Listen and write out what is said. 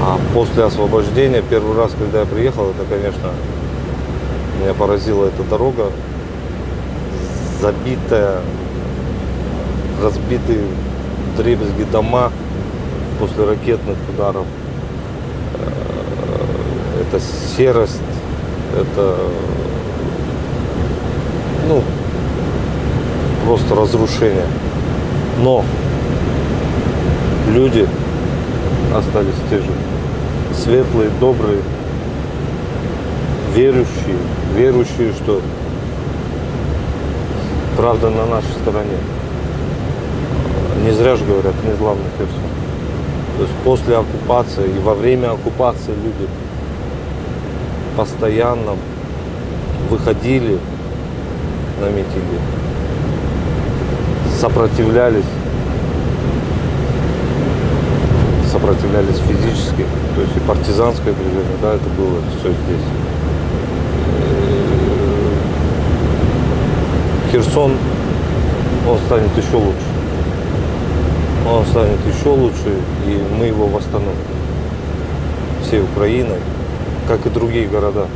А после освобождения, первый раз, когда я приехал, это, конечно, меня поразила эта дорога, забитая, разбитые вдребезги дома после ракетных ударов. Это серость, это, ну, просто разрушение. Но люди остались те же. Светлые, добрые, верующие, что правда на нашей стороне. Не зря же говорят, не славный Херсон. То есть после оккупации и во время оккупации люди постоянно выходили на митинги, сопротивлялись физически, то есть и партизанское движение, да, это было все здесь. Херсон, он станет еще лучше. Он станет еще лучше, и мы его восстановим всей Украиной, как и другие города.